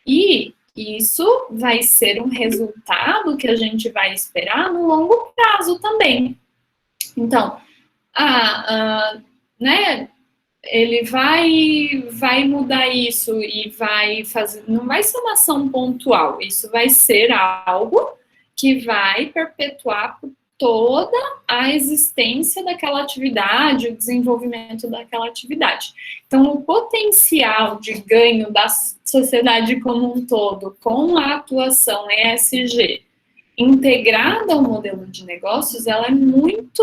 E isso vai ser um resultado que a gente vai esperar no longo prazo também. Então, né, ele vai mudar isso e vai fazer, não vai ser uma ação pontual, isso vai ser algo que vai perpetuar por toda a existência daquela atividade, o desenvolvimento daquela atividade. Então, o potencial de ganho da sociedade como um todo com a atuação ESG integrada ao modelo de negócios, ela é muito,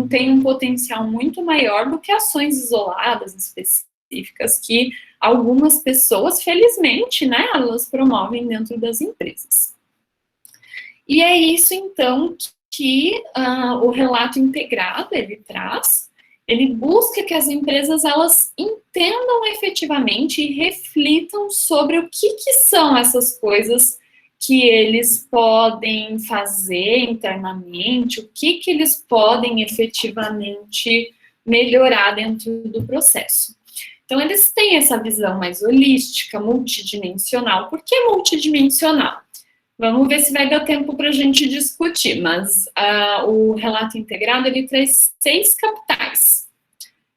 tem um potencial muito maior do que ações isoladas, específicas, que algumas pessoas, felizmente, né, elas promovem dentro das empresas. E é isso, então, que o relato integrado, ele traz, ele busca que as empresas, elas entendam efetivamente e reflitam sobre o que são essas coisas que eles podem fazer internamente, o que eles podem efetivamente melhorar dentro do processo. Então, eles têm essa visão mais holística, multidimensional. Por que multidimensional? Vamos ver se vai dar tempo para a gente discutir, mas o relato integrado, ele traz 6 capitais.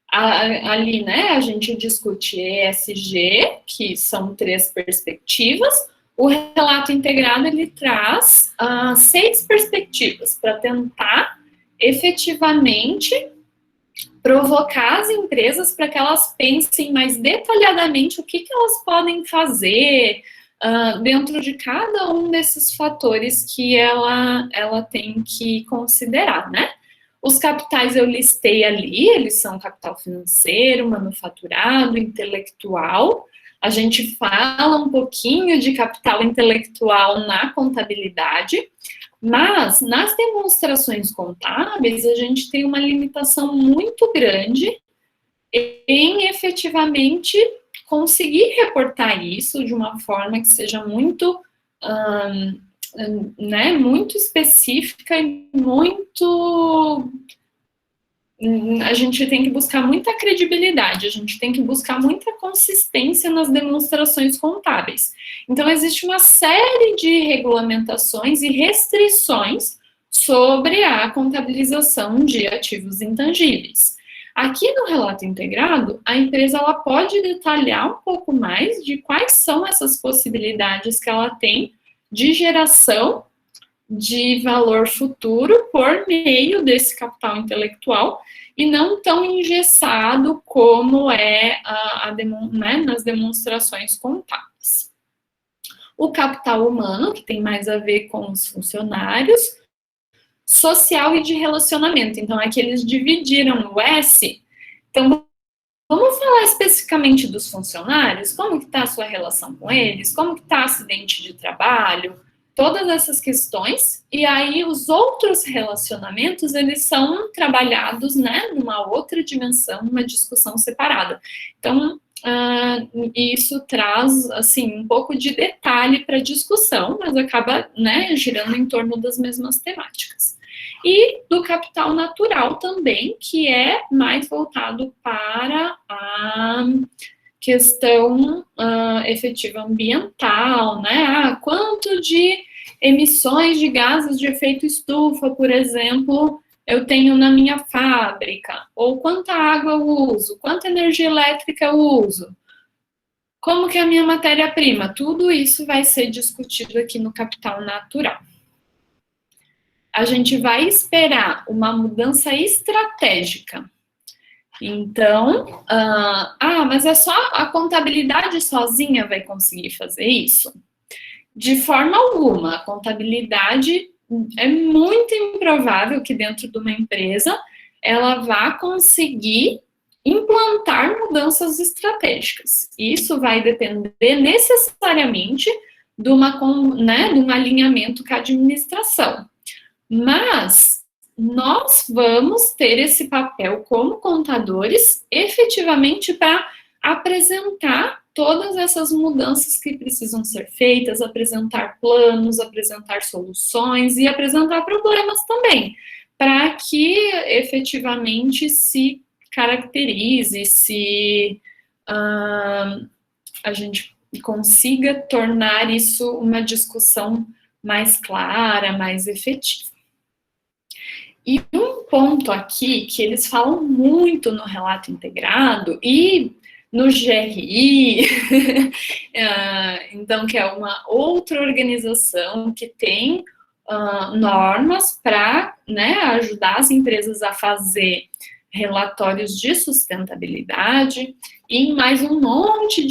Ali, né, a gente discute ESG, que são 3 perspectivas. O relato integrado, ele traz 6 perspectivas para tentar efetivamente provocar as empresas para que elas pensem mais detalhadamente o que elas podem fazer dentro de cada um desses fatores que ela tem que considerar, né? Os capitais eu listei ali, eles são capital financeiro, manufaturado, intelectual. A gente fala um pouquinho de capital intelectual na contabilidade, mas nas demonstrações contábeis a gente tem uma limitação muito grande em efetivamente conseguir reportar isso de uma forma que seja muito, né, muito específica e muito... A gente tem que buscar muita credibilidade, a gente tem que buscar muita consistência nas demonstrações contábeis. Então, existe uma série de regulamentações e restrições sobre a contabilização de ativos intangíveis. Aqui no relato integrado, a empresa ela pode detalhar um pouco mais de quais são essas possibilidades que ela tem de geração de valor futuro por meio desse capital intelectual e não tão engessado como é né, nas demonstrações contábeis. O capital humano, que tem mais a ver com os funcionários, social e de relacionamento. Então, aqui eles dividiram o S. Então, vamos falar especificamente dos funcionários, como que está a sua relação com eles, como que está acidente de trabalho, todas essas questões, e aí os outros relacionamentos, eles são trabalhados, né, numa outra dimensão, numa discussão separada. Então, isso traz, assim, um pouco de detalhe para a discussão, mas acaba, né, girando em torno das mesmas temáticas. E do capital natural também, que é mais voltado para a questão efetiva ambiental, né? Quanto de emissões de gases de efeito estufa, por exemplo, eu tenho na minha fábrica, ou quanta água eu uso, quanta energia elétrica eu uso, como que é a minha matéria-prima, tudo isso vai ser discutido aqui no capital natural. A gente vai esperar uma mudança estratégica. Então, mas é só a contabilidade sozinha vai conseguir fazer isso? De forma alguma, a contabilidade é muito improvável que dentro de uma empresa ela vá conseguir implantar mudanças estratégicas. Isso vai depender necessariamente de um alinhamento com a administração. Mas nós vamos ter esse papel como contadores, efetivamente, para apresentar todas essas mudanças que precisam ser feitas, apresentar planos, apresentar soluções e apresentar problemas também, para que efetivamente se caracterize, a gente consiga tornar isso uma discussão mais clara, mais efetiva. E um ponto aqui que eles falam muito no relato integrado e no GRI, então, que é uma outra organização que tem normas para, né, ajudar as empresas a fazer relatórios de sustentabilidade e mais um monte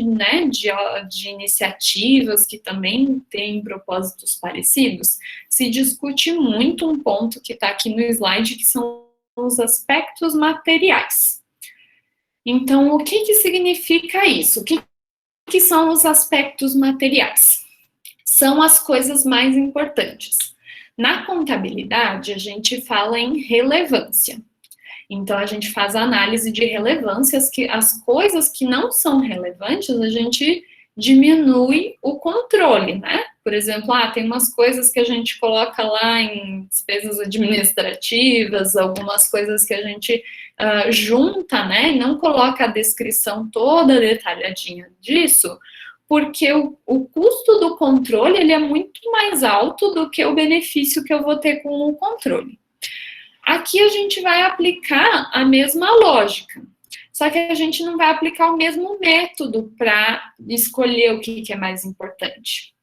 né, de iniciativas que também têm propósitos parecidos. Se discute muito um ponto que está aqui no slide, que são os aspectos materiais. Então, o que significa isso? O que são os aspectos materiais? São as coisas mais importantes. Na contabilidade, a gente fala em relevância. Então, a gente faz a análise de relevâncias, que as coisas que não são relevantes, a gente diminui o controle, né? Por exemplo, tem umas coisas que a gente coloca lá em despesas administrativas, algumas coisas que a gente junta, né? E não coloca a descrição toda detalhadinha disso, porque o custo do controle, ele é muito mais alto do que o benefício que eu vou ter com o controle. Aqui a gente vai aplicar a mesma lógica, só que a gente não vai aplicar o mesmo método para escolher o que é mais importante.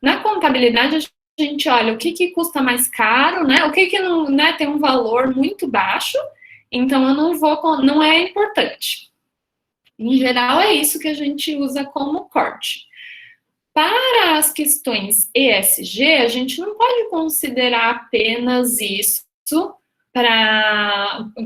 Na contabilidade, a gente olha o que custa mais caro, né? O que não, né, tem um valor muito baixo, então eu não é importante. Em geral, é isso que a gente usa como corte. Para as questões ESG, a gente não pode considerar apenas isso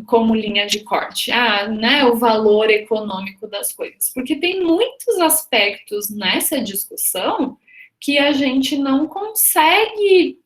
como linha de corte, né, o valor econômico das coisas, porque tem muitos aspectos nessa discussão que a gente não consegue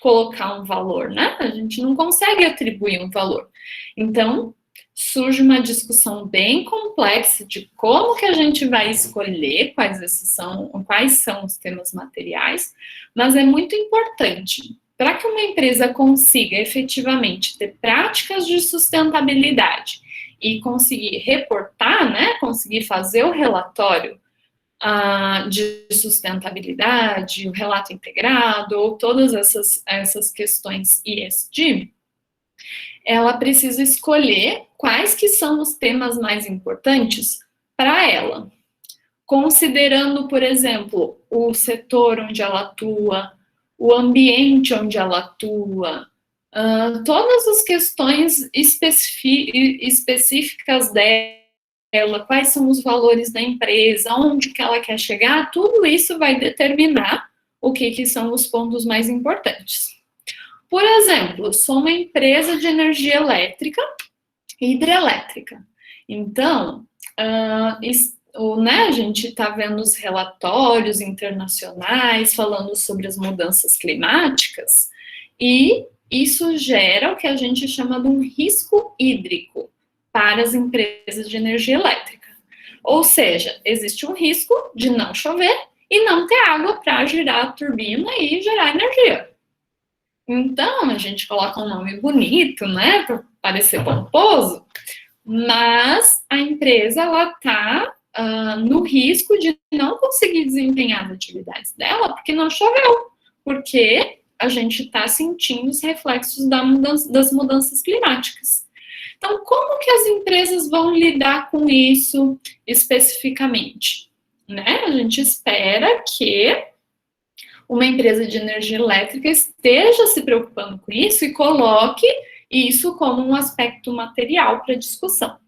colocar um valor, né? A gente não consegue atribuir um valor. Então, surge uma discussão bem complexa de como que a gente vai escolher quais são os temas materiais, mas é muito importante. Para que uma empresa consiga efetivamente ter práticas de sustentabilidade e conseguir reportar, né, conseguir fazer o relatório de sustentabilidade, o relato integrado, ou todas essas questões ESG, ela precisa escolher quais que são os temas mais importantes para ela. Considerando, por exemplo, o setor onde ela atua, o ambiente onde ela atua, todas as questões específicas dela, quais são os valores da empresa, onde que ela quer chegar, tudo isso vai determinar o que são os pontos mais importantes. Por exemplo, sou uma empresa de energia elétrica e hidrelétrica. Então, né, a gente está vendo os relatórios internacionais falando sobre as mudanças climáticas e isso gera o que a gente chama de um risco hídrico para as empresas de energia elétrica. Ou seja, existe um risco de não chover e não ter água para girar a turbina e gerar energia. Então, a gente coloca um nome bonito, né, para parecer pomposo, mas a empresa, ela está no risco de não conseguir desempenhar as atividades dela porque não choveu, porque a gente está sentindo os reflexos das mudanças climáticas. Então, como que as empresas vão lidar com isso especificamente? Né? A gente espera que uma empresa de energia elétrica esteja se preocupando com isso e coloque isso como um aspecto material para discussão.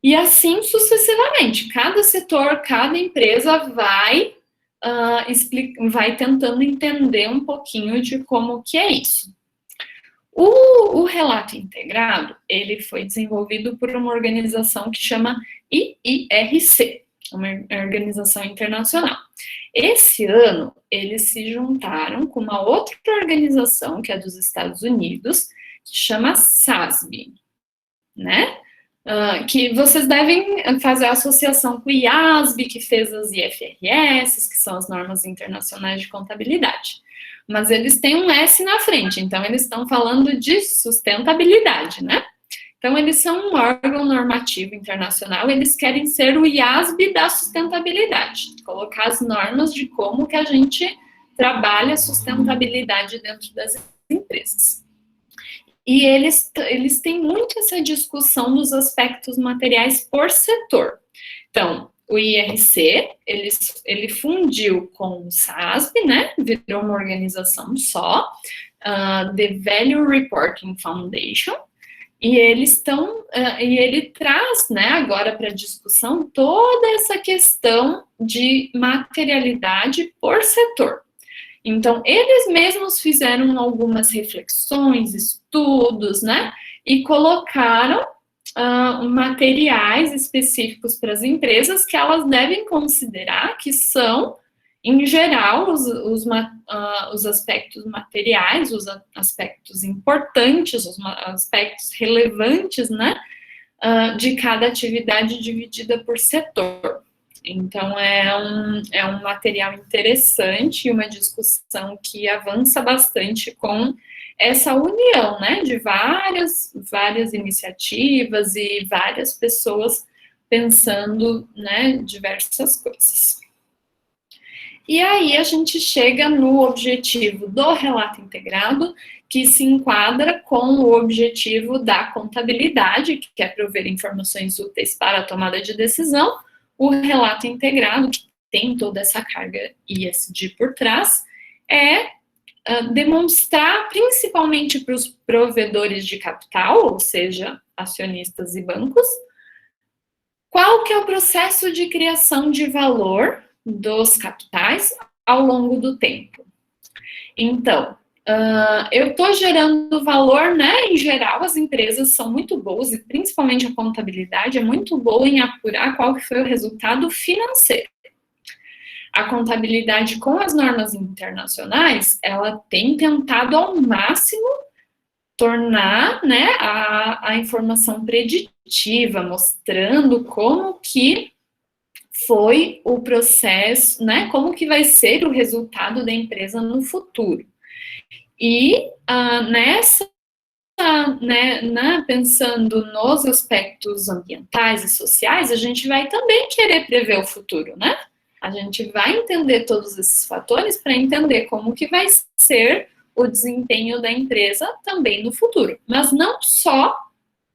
E assim sucessivamente, cada setor, cada empresa vai tentando entender um pouquinho de como que é isso. O relato integrado, ele foi desenvolvido por uma organização que chama IIRC, uma organização internacional. Esse ano, eles se juntaram com uma outra organização, que é dos Estados Unidos, que chama SASB, né? Que vocês devem fazer a associação com o IASB, que fez as IFRS, que são as normas internacionais de contabilidade. Mas eles têm um S na frente, então eles estão falando de sustentabilidade, né? Então, eles são um órgão normativo internacional, eles querem ser o IASB da sustentabilidade, colocar as normas de como que a gente trabalha a sustentabilidade dentro das empresas. E eles têm muito essa discussão dos aspectos materiais por setor. Então, o IRC, ele fundiu com o SASB, né? Virou uma organização só, The Value Reporting Foundation, e ele traz, né, agora para discussão toda essa questão de materialidade por setor. Então, eles mesmos fizeram algumas reflexões, estudos, né, e colocaram materiais específicos para as empresas que elas devem considerar que são, em geral, os aspectos materiais, os aspectos importantes, os aspectos relevantes, né, de cada atividade dividida por setor. Então, é um material interessante e uma discussão que avança bastante com essa união, né, de várias iniciativas e várias pessoas pensando, né, diversas coisas. E aí a gente chega no objetivo do relato integrado, que se enquadra com o objetivo da contabilidade, que é prover informações úteis para a tomada de decisão. O relato integrado, que tem toda essa carga ESG por trás, é demonstrar, principalmente para os provedores de capital, ou seja, acionistas e bancos, qual que é o processo de criação de valor dos capitais ao longo do tempo. Então, eu estou gerando valor, né? Em geral, as empresas são muito boas, e principalmente a contabilidade é muito boa em apurar qual que foi o resultado financeiro. A contabilidade com as normas internacionais, ela tem tentado ao máximo tornar, né, a informação preditiva, mostrando como que foi o processo, né, como que vai ser o resultado da empresa no futuro. E pensando nos aspectos ambientais e sociais, a gente vai também querer prever o futuro, né? A gente vai entender todos esses fatores para entender como que vai ser o desempenho da empresa também no futuro. Mas não só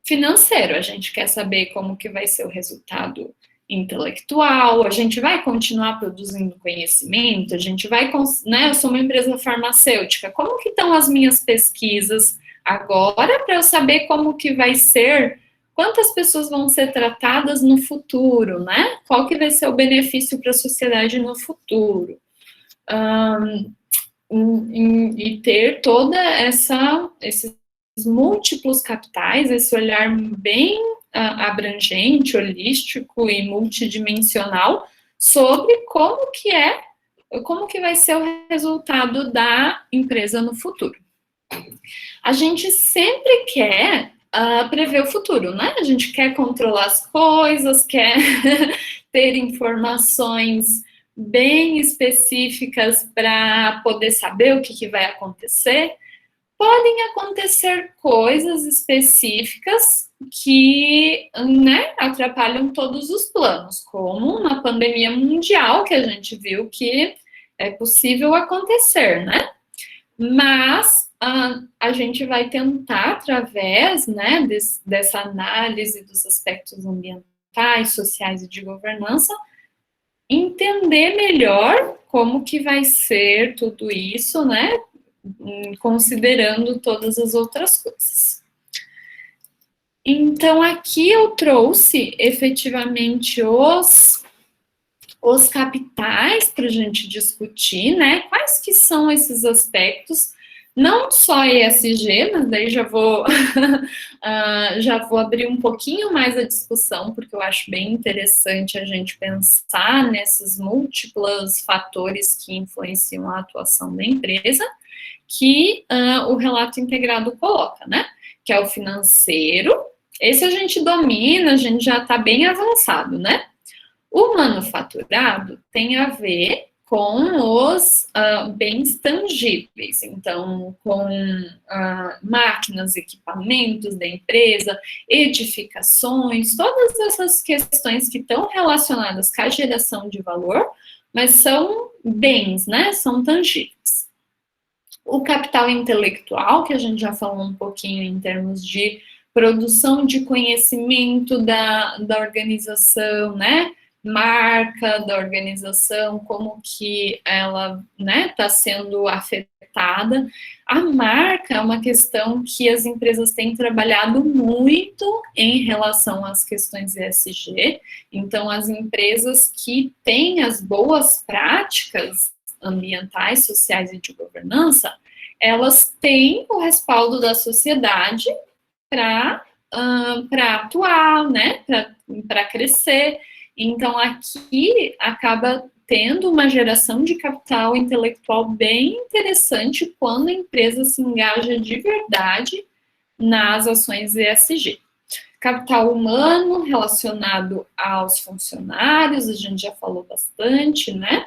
financeiro, a gente quer saber como que vai ser o resultado intelectual, a gente vai continuar produzindo conhecimento, a gente vai, né, eu sou uma empresa farmacêutica, como que estão as minhas pesquisas agora para eu saber como que vai ser, quantas pessoas vão ser tratadas no futuro, né? Qual que vai ser o benefício para a sociedade no futuro? E ter toda esses múltiplos capitais, esse olhar bem abrangente, holístico e multidimensional sobre como que vai ser o resultado da empresa no futuro. A gente sempre quer prever o futuro, né? A gente quer controlar as coisas, quer ter informações bem específicas para poder saber o que vai acontecer. Podem acontecer coisas específicas que, né, atrapalham todos os planos, como uma pandemia mundial, que a gente viu que é possível acontecer, né? Mas a gente vai tentar, através, né, dessa análise dos aspectos ambientais, sociais e de governança, entender melhor como que vai ser tudo isso, né, considerando todas as outras coisas. Então, aqui eu trouxe efetivamente os capitais para a gente discutir, né? Quais que são esses aspectos, não só ESG, mas daí já vou abrir um pouquinho mais a discussão, porque eu acho bem interessante a gente pensar nesses múltiplos fatores que influenciam a atuação da empresa, que o relato integrado coloca, né? Que é o financeiro. Esse a gente domina, a gente já está bem avançado, né? O manufaturado tem a ver com os bens tangíveis, então com máquinas, equipamentos da empresa, edificações, todas essas questões que estão relacionadas com a geração de valor, mas são bens, né? São tangíveis. O capital intelectual, que a gente já falou um pouquinho em termos de produção de conhecimento da organização, né? Marca da organização, como que ela, né, está sendo afetada. A marca é uma questão que as empresas têm trabalhado muito em relação às questões ESG. Então, as empresas que têm as boas práticas ambientais, sociais e de governança, elas têm o respaldo da sociedade para atuar, né, para crescer. Então, aqui acaba tendo uma geração de capital intelectual bem interessante quando a empresa se engaja de verdade nas ações ESG. Capital humano relacionado aos funcionários, a gente já falou bastante, né?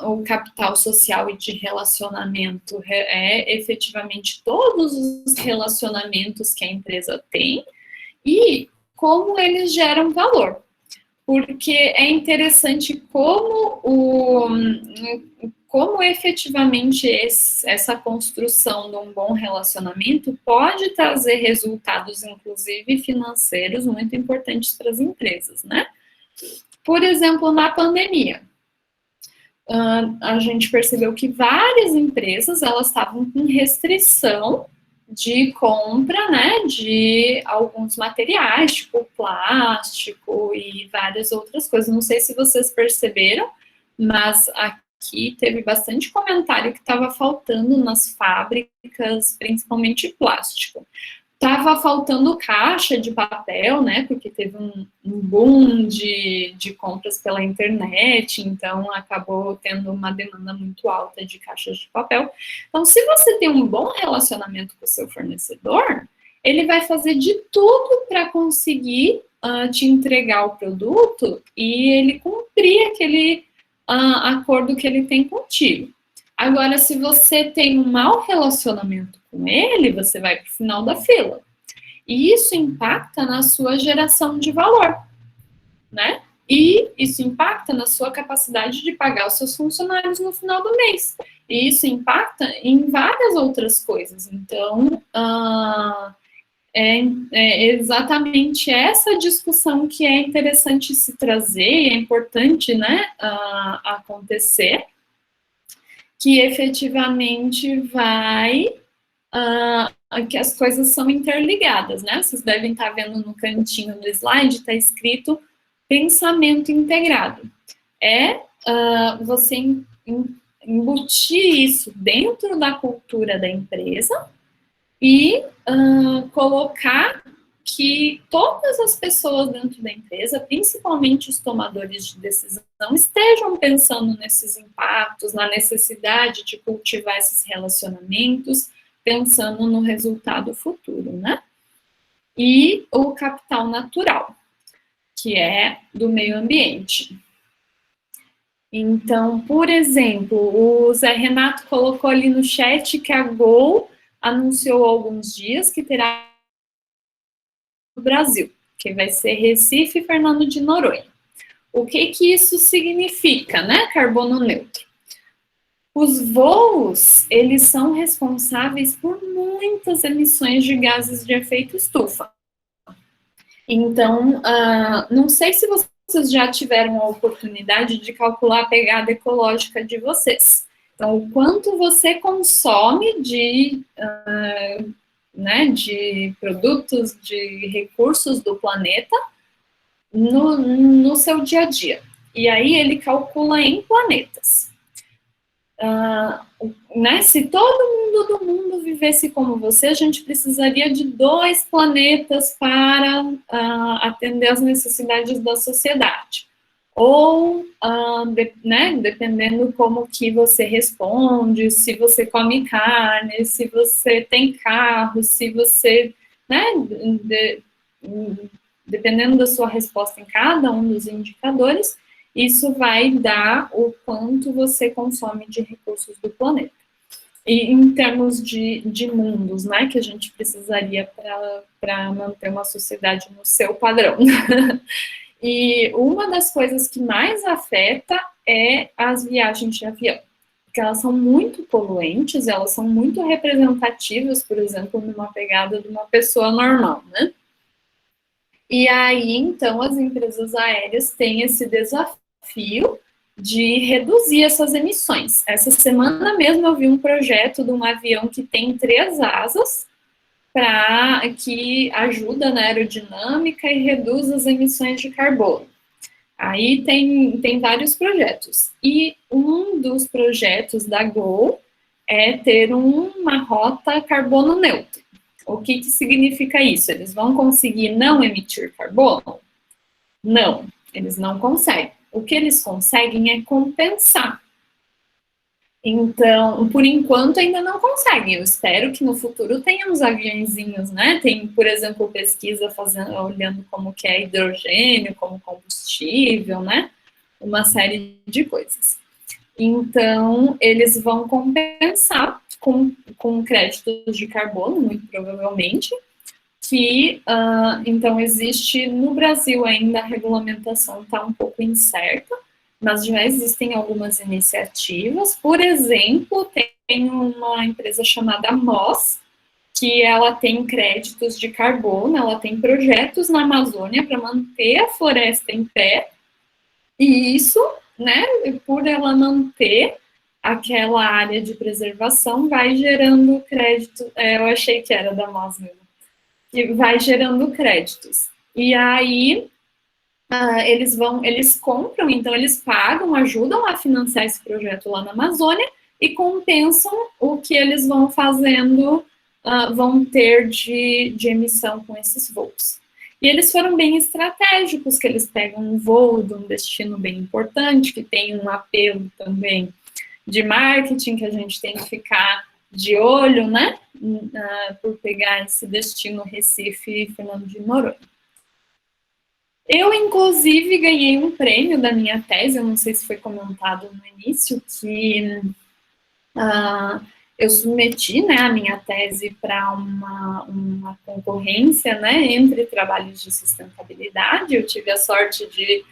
O capital social e de relacionamento é efetivamente todos os relacionamentos que a empresa tem e como eles geram valor. Porque é interessante como efetivamente essa construção de um bom relacionamento pode trazer resultados, inclusive financeiros, muito importantes para as empresas, né? Por exemplo, na pandemia, a gente percebeu que várias empresas, elas estavam com restrição de compra, né, de alguns materiais, tipo plástico e várias outras coisas. Não sei se vocês perceberam, mas aqui teve bastante comentário que estava faltando nas fábricas, principalmente plástico. Tava faltando caixa de papel, né, porque teve um boom de compras pela internet, então acabou tendo uma demanda muito alta de caixas de papel. Então, se você tem um bom relacionamento com o seu fornecedor, ele vai fazer de tudo para conseguir te entregar o produto e ele cumprir aquele acordo que ele tem contigo. Agora, se você tem um mau relacionamento com ele, você vai para o final da fila. E isso impacta na sua geração de valor, né? E isso impacta na sua capacidade de pagar os seus funcionários no final do mês. E isso impacta em várias outras coisas. Então, é exatamente essa discussão que é interessante se trazer, é importante, né, acontecer, que efetivamente vai, que as coisas são interligadas, né? Vocês devem estar vendo no cantinho do slide, está escrito pensamento integrado. É você embutir isso dentro da cultura da empresa e colocar que todas as pessoas dentro da empresa, principalmente os tomadores de decisão, estejam pensando nesses impactos, na necessidade de cultivar esses relacionamentos, pensando no resultado futuro, né? E o capital natural, que é do meio ambiente. Então, por exemplo, o Zé Renato colocou ali no chat que a Gol anunciou há alguns dias que terá no Brasil, que vai ser Recife e Fernando de Noronha. O que isso significa, né? Carbono neutro. Os voos, eles são responsáveis por muitas emissões de gases de efeito estufa. Então, não sei se vocês já tiveram a oportunidade de calcular a pegada ecológica de vocês. Então, o quanto você consome de produtos, de recursos do planeta no seu dia a dia. E aí ele calcula em planetas. Se todo mundo do mundo vivesse como você, a gente precisaria de 2 planetas para atender às necessidades da sociedade. Ou, dependendo como que você responde, se você come carne, se você tem carro, se você, dependendo da sua resposta em cada um dos indicadores, isso vai dar o quanto você consome de recursos do planeta. E em termos de mundos, né, que a gente precisaria para manter uma sociedade no seu padrão. E uma das coisas que mais afeta é as viagens de avião, porque elas são muito poluentes, elas são muito representativas, por exemplo, numa pegada de uma pessoa normal, né? E aí, então, as empresas aéreas têm esse desafio de reduzir essas emissões. Essa semana mesmo eu vi um projeto de um avião que tem 3 asas, que ajuda na aerodinâmica e reduz as emissões de carbono. Aí tem vários projetos. E um dos projetos da Gol é ter uma rota carbono neutro. O que significa isso? Eles vão conseguir não emitir carbono? Não, eles não conseguem. O que eles conseguem é compensar. Então, por enquanto, ainda não conseguem. Eu espero que no futuro tenha uns aviãozinhos, né? Tem, por exemplo, pesquisa olhando como que é hidrogênio, como combustível, né? Uma série de coisas. Então, eles vão compensar com créditos de carbono, muito provavelmente, que, então, existe no Brasil ainda a regulamentação está um pouco incerta, mas já existem algumas iniciativas. Por exemplo, tem uma empresa chamada Moss, que ela tem créditos de carbono, ela tem projetos na Amazônia para manter a floresta em pé, e isso, né, por ela manter aquela área de preservação, vai gerando crédito, eu achei que era da Moss mesmo, que vai gerando créditos. E aí, eles compram, então eles pagam, ajudam a financiar esse projeto lá na Amazônia e compensam o que eles vão fazendo, vão ter de emissão com esses voos. E eles foram bem estratégicos, que eles pegam um voo de um destino bem importante, que tem um apelo também de marketing, que a gente tem que ficar de olho, né, por pegar esse destino Recife e Fernando de Noronha. Eu, inclusive, ganhei um prêmio da minha tese, eu não sei se foi comentado no início, que eu submeti, né, a minha tese para uma concorrência, né, entre trabalhos de sustentabilidade. Eu tive a sorte de,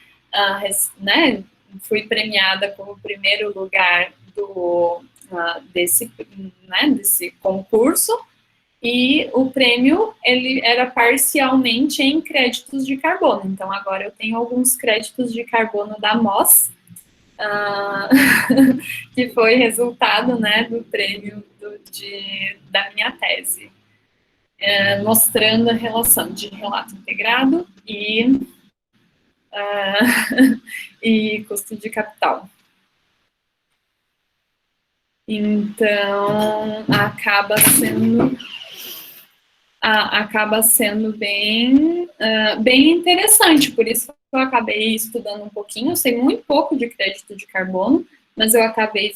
né, fui premiada como primeiro lugar desse concurso, e o prêmio, ele era parcialmente em créditos de carbono. Então, agora eu tenho alguns créditos de carbono da Moss, que foi resultado, né, do prêmio da minha tese, mostrando a relação de relato integrado e custo de capital. Então, acaba sendo bem interessante, por isso que eu acabei estudando um pouquinho. Eu sei muito pouco de crédito de carbono, mas eu acabei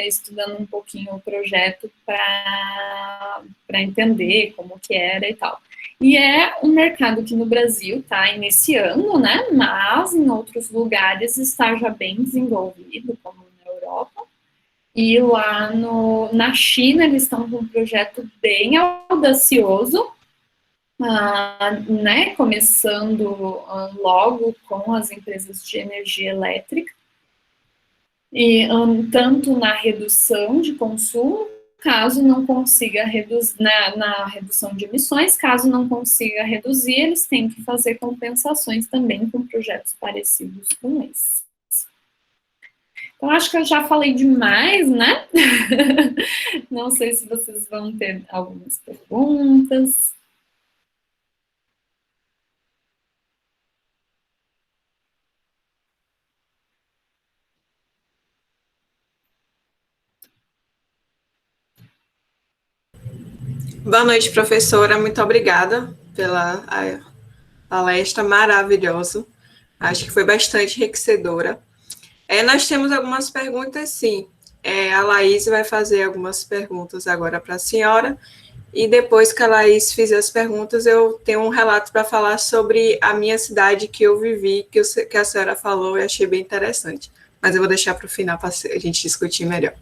estudando um pouquinho o projeto para entender como que era e tal. E é um mercado que no Brasil está iniciando, né, mas em outros lugares está já bem desenvolvido, como na Europa. E lá na China, eles estão com um projeto bem audacioso, né, começando logo com as empresas de energia elétrica, e tanto na redução de consumo, caso não consiga reduzir, na redução de emissões, caso não consiga reduzir, eles têm que fazer compensações também com projetos parecidos com esse. Então, acho que eu já falei demais, né? Não sei se vocês vão ter algumas perguntas. Boa noite, professora. Muito obrigada pela palestra maravilhosa. Acho que foi bastante enriquecedora. Nós temos algumas perguntas, sim. A Laís vai fazer algumas perguntas agora para a senhora. E depois que a Laís fizer as perguntas, eu tenho um relato para falar sobre a minha cidade que eu vivi, que a senhora falou e achei bem interessante. Mas eu vou deixar para o final para a gente discutir melhor.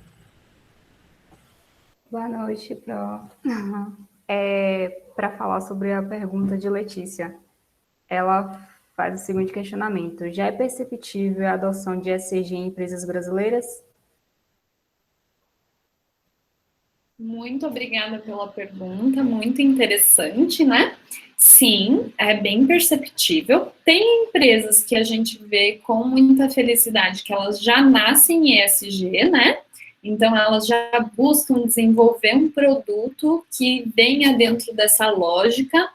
Boa noite, Pro. Para falar sobre a pergunta de Letícia, ela faz o seguinte questionamento: já é perceptível a adoção de ESG em empresas brasileiras? Muito obrigada pela pergunta, muito interessante, né? Sim, é bem perceptível. Tem empresas que a gente vê com muita felicidade que elas já nascem em ESG, né? Então, elas já buscam desenvolver um produto que venha dentro dessa lógica.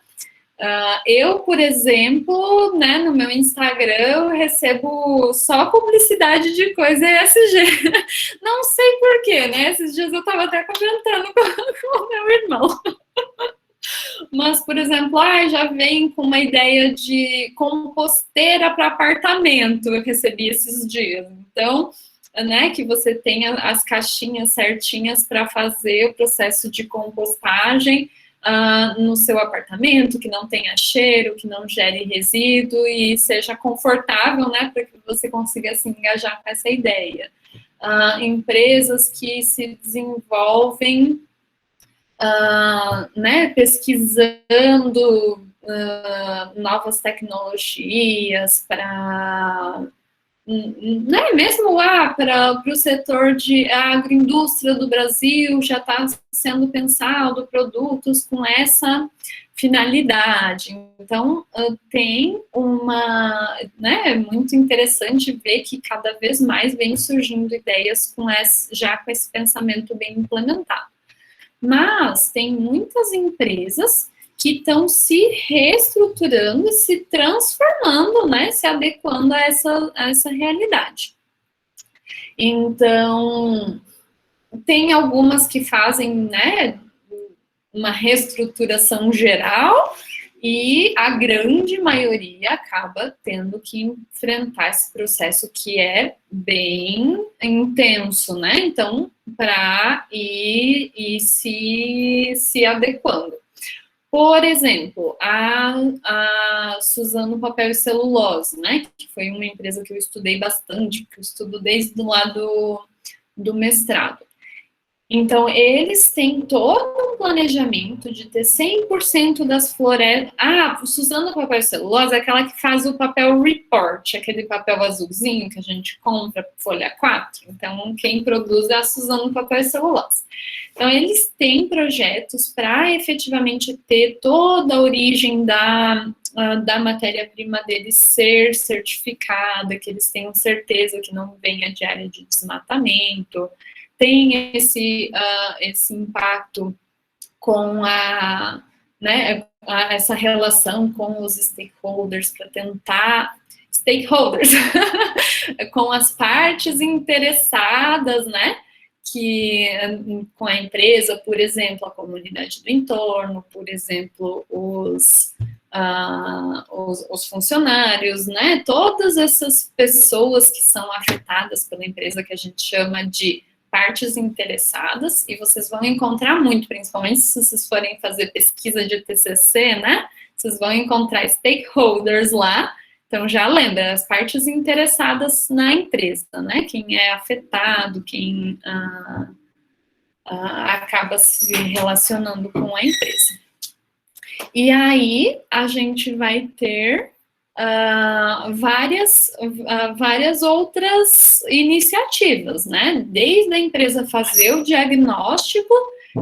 Eu, por exemplo, né, no meu Instagram, eu recebo só publicidade de coisa ESG. Não sei porquê, né? Esses dias eu estava até comentando com o meu irmão. Mas, por exemplo, já vem com uma ideia de composteira para apartamento, eu recebi esses dias. Então, né, que você tenha as caixinhas certinhas para fazer o processo de compostagem no seu apartamento, que não tenha cheiro, que não gere resíduo e seja confortável, né, para que você consiga se engajar com essa ideia. Empresas que se desenvolvem né, pesquisando novas tecnologias para né, mesmo para o setor de agroindústria do Brasil já está sendo pensado produtos com essa finalidade. Então, tem né, é muito interessante ver que cada vez mais vem surgindo ideias já com esse pensamento bem implementado. Mas tem muitas empresas que estão se reestruturando, se transformando, né, se adequando a essa realidade. Então, tem algumas que fazem, né, uma reestruturação geral e a grande maioria acaba tendo que enfrentar esse processo que é bem intenso, né? Então, para ir se adequando. Por exemplo, a Suzano Papel e Celulose, né? Que foi uma empresa que eu estudei bastante, que eu estudo desde o lado do mestrado. Então, eles têm todo um planejamento de ter 100% das florestas... Suzano Papel e Celulose é aquela que faz o papel report, aquele papel azulzinho que a gente compra, folha 4. Então, quem produz é a Suzano Papel e Celulose. Então, eles têm projetos para efetivamente ter toda a origem da matéria-prima deles ser certificada, que eles tenham certeza que não venha de área de desmatamento. Tem esse impacto com né, essa relação com os stakeholders para tentar com as partes interessadas, né, com a empresa, por exemplo, a comunidade do entorno, por exemplo, os funcionários, né, todas essas pessoas que são afetadas pela empresa, que a gente chama de partes interessadas, e vocês vão encontrar muito, principalmente se vocês forem fazer pesquisa de TCC, né, vocês vão encontrar stakeholders lá. Então, já lembra, as partes interessadas na empresa, né, quem é afetado, quem acaba se relacionando com a empresa. E aí, a gente vai ter várias outras iniciativas, né? Desde a empresa fazer o diagnóstico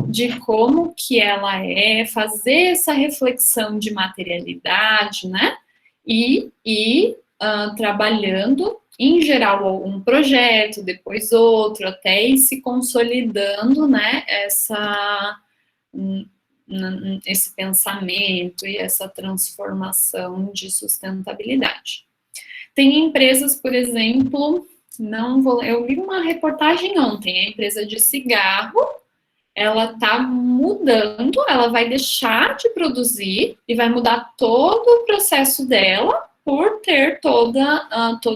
de como que ela fazer essa reflexão de materialidade, né? E trabalhando, em geral, um projeto, depois outro, até ir se consolidando, né? Esse pensamento e essa transformação de sustentabilidade. Tem empresas, por exemplo, eu vi uma reportagem ontem, a empresa de cigarro, ela está mudando, ela vai deixar de produzir e vai mudar todo o processo dela por ter todo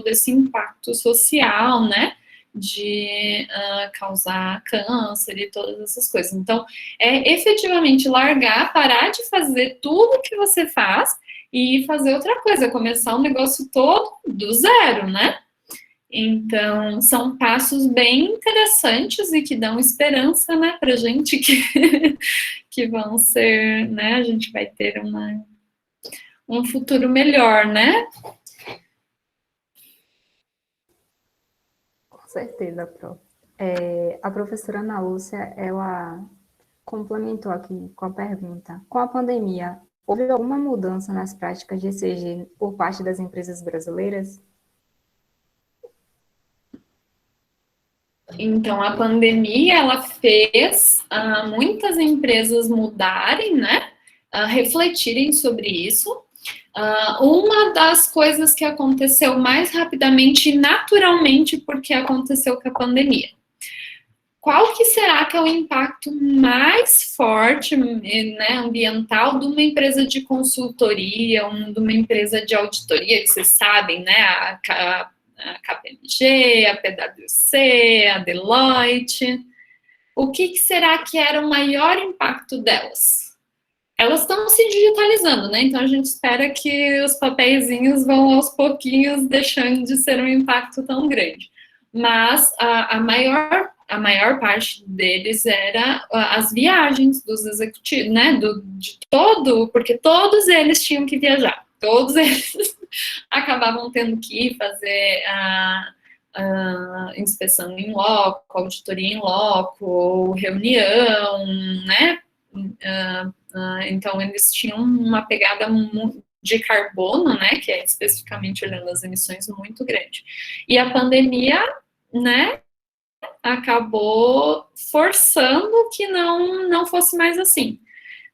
esse impacto social, né, de causar câncer e todas essas coisas. Então, é efetivamente largar, parar de fazer tudo que você faz e fazer outra coisa, começar um negócio todo do zero, né? Então, são passos bem interessantes e que dão esperança, né, pra gente que vão ser, né, a gente vai ter um futuro melhor, né? Com certeza, Pro. A professora Ana Lúcia, ela complementou aqui com a pergunta: com a pandemia, houve alguma mudança nas práticas de ESG por parte das empresas brasileiras? Então, a pandemia, ela fez muitas empresas mudarem, né? Refletirem sobre isso. Uma das coisas que aconteceu mais rapidamente e naturalmente porque aconteceu com a pandemia. Qual que será que é o impacto mais forte, né, ambiental de uma empresa de consultoria, de uma empresa de auditoria, que vocês sabem, né, a KPMG, a PwC, a Deloitte. O que será que era o maior impacto delas? Elas estão se digitalizando, né? Então a gente espera que os papeizinhos vão aos pouquinhos deixando de ser um impacto tão grande. Mas a maior parte deles era as viagens dos executivos, né? Porque todos eles tinham que viajar. Todos eles acabavam tendo que ir fazer a inspeção em loco, auditoria em loco, ou reunião, né? Então, eles tinham uma pegada de carbono, né? Que é especificamente olhando as emissões muito grande. E a pandemia, né? Acabou forçando que não fosse mais assim.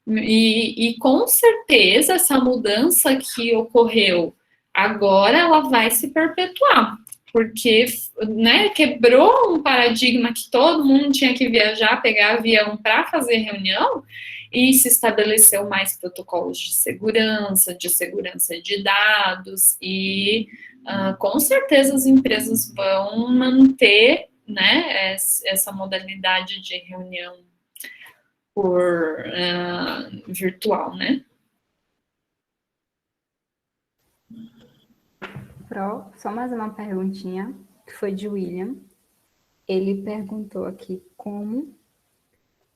E com certeza essa mudança que ocorreu agora, ela vai se perpetuar, porque, né, quebrou um paradigma que todo mundo tinha que viajar, pegar avião para fazer reunião, e se estabeleceu mais protocolos de segurança de dados, e com certeza as empresas vão manter, né, essa modalidade de reunião por virtual, né? Pro, só mais uma perguntinha, que foi de William. Ele perguntou aqui como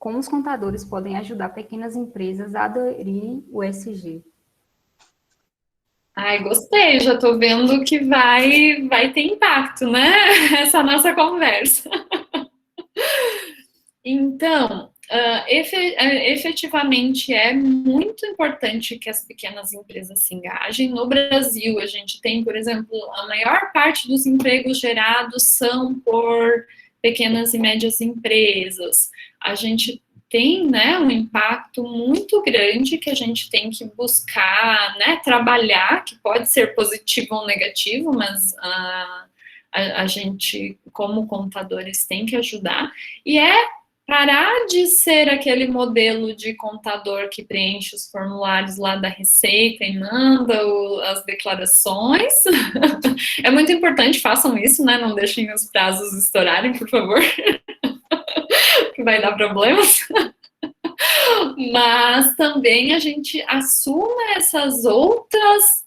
os contadores podem ajudar pequenas empresas a aderirem o ESG. Ai, gostei, já tô vendo que vai ter impacto, né? Essa nossa conversa. Então, efetivamente é muito importante que as pequenas empresas se engajem. No Brasil, a gente tem, por exemplo, a maior parte dos empregos gerados são por pequenas e médias empresas. A gente tem, né, um impacto muito grande que a gente tem que buscar, né, trabalhar, que pode ser positivo ou negativo, mas a gente, como contadores, tem que ajudar. E parar de ser aquele modelo de contador que preenche os formulários lá da Receita e manda as declarações. É muito importante, façam isso, né? Não deixem os prazos estourarem, por favor, que vai dar problemas. Mas também a gente assuma essas outras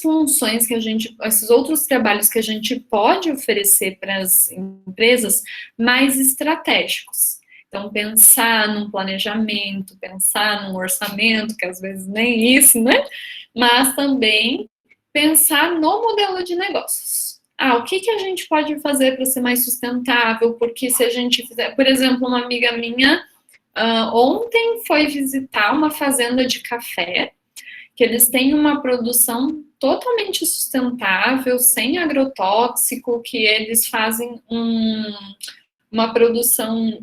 funções esses outros trabalhos que a gente pode oferecer para as empresas mais estratégicos. Então, pensar num planejamento, pensar num orçamento, que às vezes nem isso, né? Mas também pensar no modelo de negócios. O que a gente pode fazer para ser mais sustentável? Porque se a gente fizer, por exemplo, uma amiga minha ontem foi visitar uma fazenda de café, que eles têm uma produção totalmente sustentável, sem agrotóxico, que eles fazem uma produção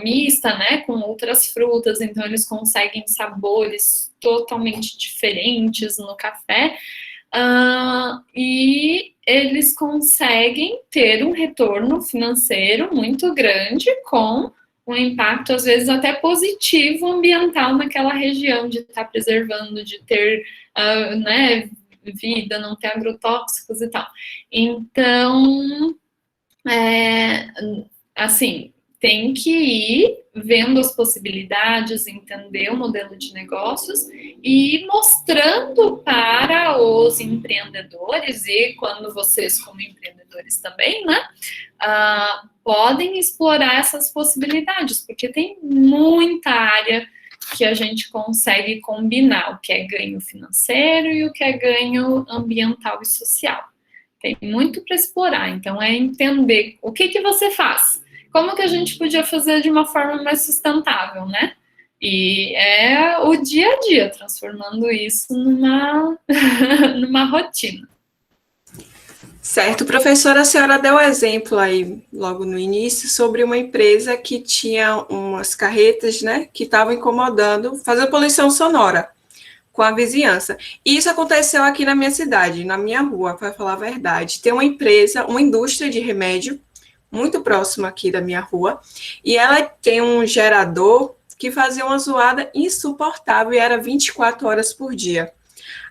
mista, né, com outras frutas, então eles conseguem sabores totalmente diferentes no café, e eles conseguem ter um retorno financeiro muito grande com um impacto, às vezes, até positivo ambiental naquela região, de estar preservando, de ter, né, vida, não ter agrotóxicos e tal. Então, assim, tem que ir vendo as possibilidades, entender o modelo de negócios e mostrando para os empreendedores, e quando vocês, como empreendedores também, né, podem explorar essas possibilidades, porque tem muita área que a gente consegue combinar, o que é ganho financeiro e o que é ganho ambiental e social. Tem muito para explorar, então é entender o que você faz, como que a gente podia fazer de uma forma mais sustentável, né? E é o dia a dia, transformando isso numa rotina. Certo, professora, a senhora deu exemplo aí, logo no início, sobre uma empresa que tinha umas carretas, né, que estavam incomodando, fazendo poluição sonora com a vizinhança. E isso aconteceu aqui na minha cidade, na minha rua, para falar a verdade. Tem uma empresa, uma indústria de remédio, muito próxima aqui da minha rua, e ela tem um gerador que fazia uma zoada insuportável e era 24 horas por dia.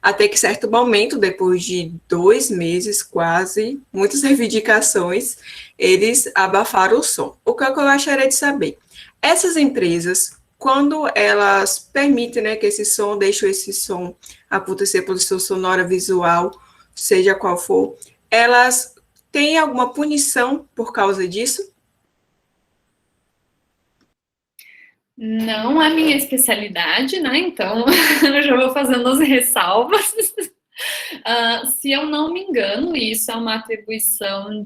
Até que certo momento, depois de 2 meses quase, muitas reivindicações, eles abafaram o som. O que eu gostaria de saber? Essas empresas, quando elas permitem, né, que esse som, deixam esse som acontecer, poluição sonora, visual, seja qual for, elas têm alguma punição por causa disso? Não é minha especialidade, né? Então, eu já vou fazendo as ressalvas. Se eu não me engano, isso é uma atribuição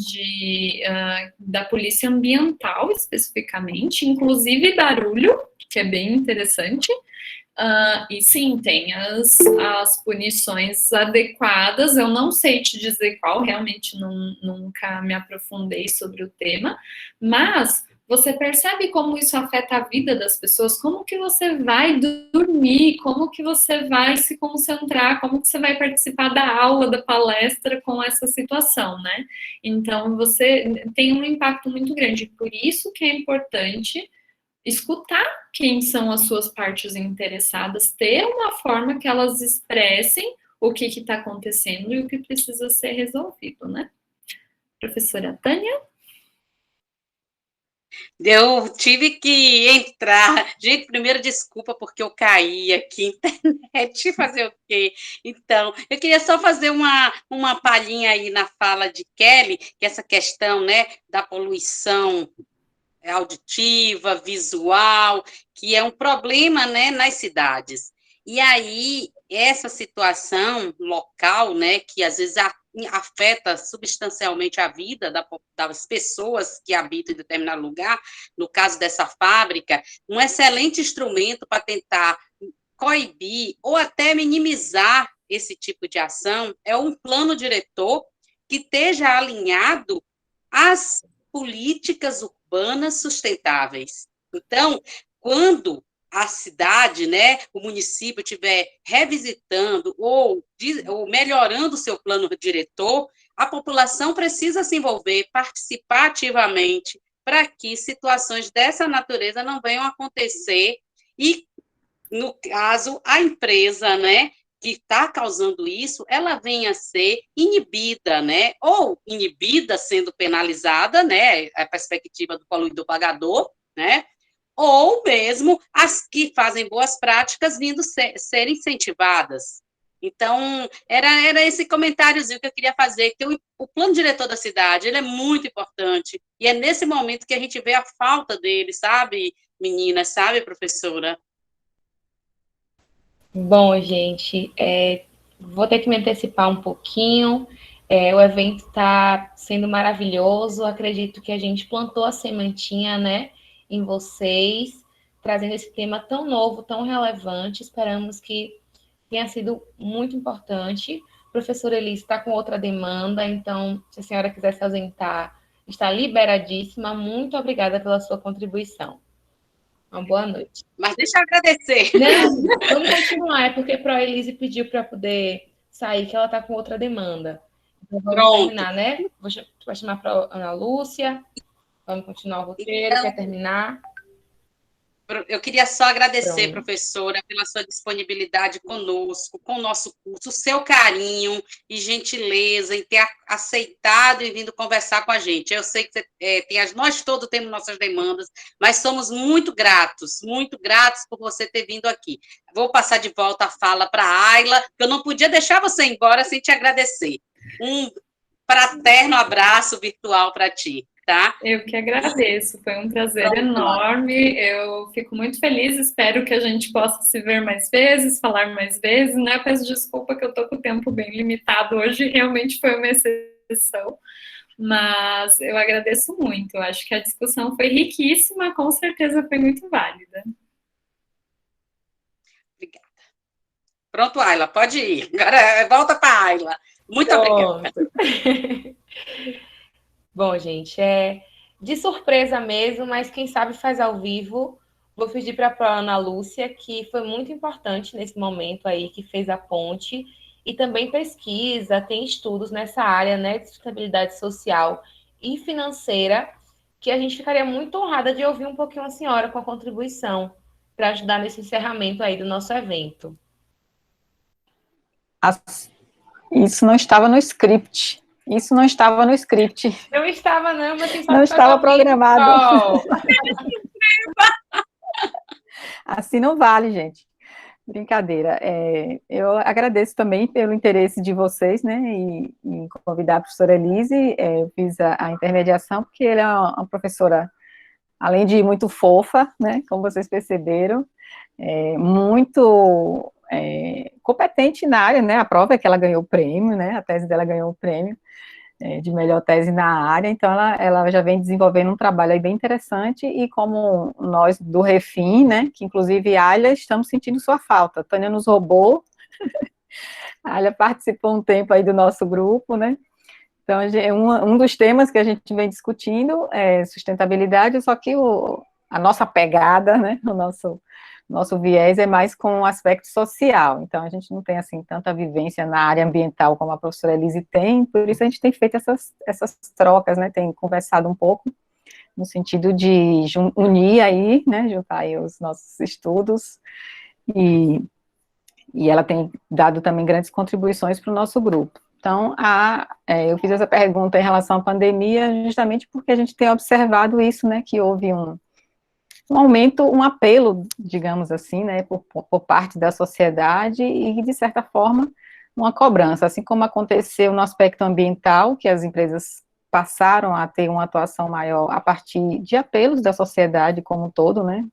da Polícia Ambiental, especificamente, inclusive barulho, que é bem interessante. E sim, tem as punições adequadas. Eu não sei te dizer qual, realmente nunca me aprofundei sobre o tema, mas você percebe como isso afeta a vida das pessoas, como que você vai dormir, como que você vai se concentrar, como que você vai participar da aula, da palestra com essa situação, né? Então, você tem um impacto muito grande. Por isso que é importante escutar quem são as suas partes interessadas, ter uma forma que elas expressem o que está acontecendo e o que precisa ser resolvido, né? Professora Tânia? Eu tive que entrar. Gente, primeiro, desculpa porque eu caí aqui, internet, fazer o quê? Então, eu queria só fazer uma palhinha aí na fala de Kelly, que essa questão, né, da poluição auditiva, visual, que é um problema, né, nas cidades. E aí, essa situação local, né, que às vezes afeta substancialmente a vida das pessoas que habitam em determinado lugar, no caso dessa fábrica, um excelente instrumento para tentar coibir ou até minimizar esse tipo de ação é um plano diretor que esteja alinhado às políticas urbanas sustentáveis. Então, quando a cidade, né, o município estiver revisitando ou melhorando o seu plano diretor, a população precisa se envolver, participar ativamente, para que situações dessa natureza não venham a acontecer e, no caso, a empresa, né, que está causando isso, ela venha a ser inibida, né, ou inibida sendo penalizada, né, a perspectiva do poluidor pagador, né, ou mesmo as que fazem boas práticas vindo ser incentivadas. Então, era esse comentáriozinho que eu queria fazer, que o plano diretor da cidade, ele é muito importante, e é nesse momento que a gente vê a falta dele, sabe, meninas, sabe, professora? Bom, gente, vou ter que me antecipar um pouquinho. O evento está sendo maravilhoso. Acredito que a gente plantou a sementinha, né, em vocês, trazendo esse tema tão novo, tão relevante. Esperamos que tenha sido muito importante. A professora Elis está com outra demanda, então, se a senhora quiser se ausentar, está liberadíssima. Muito obrigada pela sua contribuição. Uma boa noite. Mas deixa eu agradecer. Não, vamos continuar, é porque a Elise pediu para poder sair, que ela está com outra demanda. Então, vamos terminar, né? Vou chamar para a Ana Lúcia. Vamos continuar o roteiro, quer terminar? Eu queria só agradecer, Pronto. professora, pela sua disponibilidade conosco, com o nosso curso, o seu carinho e gentileza em ter aceitado e vindo conversar com a gente. Eu sei que nós todos temos nossas demandas, mas somos muito gratos por você ter vindo aqui. Vou passar de volta a fala para a Ayla, que eu não podia deixar você ir embora sem te agradecer. Um fraterno abraço virtual para ti. Tá? Eu que agradeço, foi um prazer enorme, eu fico muito feliz, espero que a gente possa se ver mais vezes, falar mais vezes, né, peço desculpa que eu tô com o tempo bem limitado hoje, realmente foi uma exceção, mas eu agradeço muito, eu acho que a discussão foi riquíssima, com certeza foi muito válida. Obrigada. Pronto, Ayla, pode ir, agora volta para a Ayla. Muito obrigada. Bom, gente, de surpresa mesmo, mas quem sabe faz ao vivo. Vou pedir para a Ana Lúcia, que foi muito importante nesse momento aí, que fez a ponte, e também pesquisa, tem estudos nessa área, né, de sustentabilidade social e financeira, que a gente ficaria muito honrada de ouvir um pouquinho a senhora com a contribuição para ajudar nesse encerramento aí do nosso evento. Isso não estava no script. Isso não estava no script. Não estava, não, mas quem sabe não estava programado. Assim não vale, gente. Brincadeira. Eu agradeço também pelo interesse de vocês, né, em convidar a professora Elise. Eu fiz a intermediação, porque ela é uma professora, além de muito fofa, né, como vocês perceberam, muito competente na área, né, a prova é que ela ganhou o prêmio, né, a tese dela ganhou o prêmio de melhor tese na área, então ela já vem desenvolvendo um trabalho aí bem interessante, e como nós do Refim, né, que inclusive Ayla, estamos sentindo sua falta, Tânia nos roubou, a Ayla participou um tempo aí do nosso grupo, né, então um dos temas que a gente vem discutindo é sustentabilidade, só que a nossa pegada, né, o nosso viés é mais com o aspecto social, então a gente não tem, assim, tanta vivência na área ambiental como a professora Elise tem, por isso a gente tem feito essas trocas, né, tem conversado um pouco, no sentido de unir aí, né, juntar aí os nossos estudos, e ela tem dado também grandes contribuições para o nosso grupo. Então, eu fiz essa pergunta em relação à pandemia, justamente porque a gente tem observado isso, né, que houve um aumento, um apelo, digamos assim, né, por parte da sociedade e, de certa forma, uma cobrança, assim como aconteceu no aspecto ambiental, que as empresas passaram a ter uma atuação maior a partir de apelos da sociedade como um todo, né,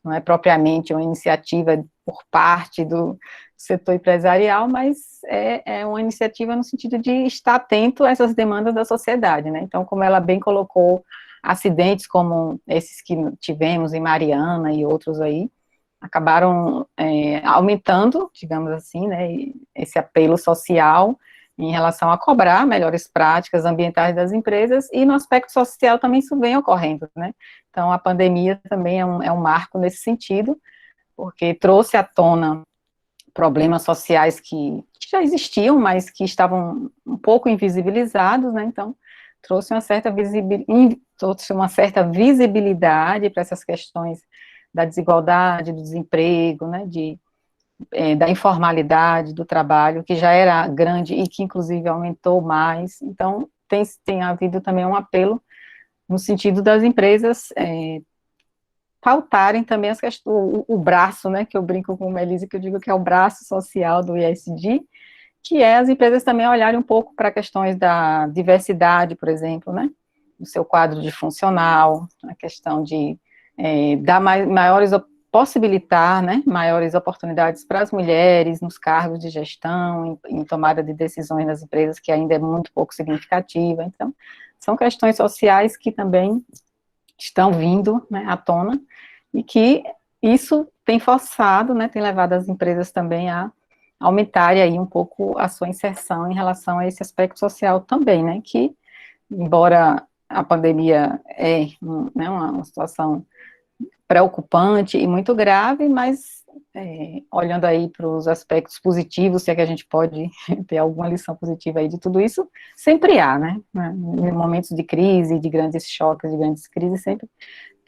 não é propriamente uma iniciativa por parte do setor empresarial, mas é uma iniciativa no sentido de estar atento a essas demandas da sociedade, né, então, como ela bem colocou, acidentes como esses que tivemos em Mariana e outros aí, acabaram aumentando, digamos assim, né, esse apelo social em relação a cobrar melhores práticas ambientais das empresas, e no aspecto social também isso vem ocorrendo, né, então a pandemia também é um marco nesse sentido, porque trouxe à tona problemas sociais que já existiam, mas que estavam um pouco invisibilizados, né, então trouxe uma certa visibilidade para essas questões da desigualdade, do desemprego, né, da informalidade do trabalho, que já era grande e que, inclusive, aumentou mais. Então, tem havido também um apelo no sentido das empresas pautarem também as questões, o braço, né, que eu brinco com a Elise, que eu digo que é o braço social do ESG, que é as empresas também olharem um pouco para questões da diversidade, por exemplo, né, no seu quadro de funcional, a questão de dar possibilitar, né, maiores oportunidades para as mulheres nos cargos de gestão, em tomada de decisões nas empresas, que ainda é muito pouco significativa. Então, são questões sociais que também estão vindo, né, à tona, e que isso tem forçado, né, tem levado as empresas também a aumentarem aí um pouco a sua inserção em relação a esse aspecto social também, né, que, embora a pandemia né, uma situação preocupante e muito grave, mas olhando aí para os aspectos positivos, se é que a gente pode ter alguma lição positiva aí de tudo isso, sempre há, né, em momentos de crise, de grandes choques, de grandes crises, sempre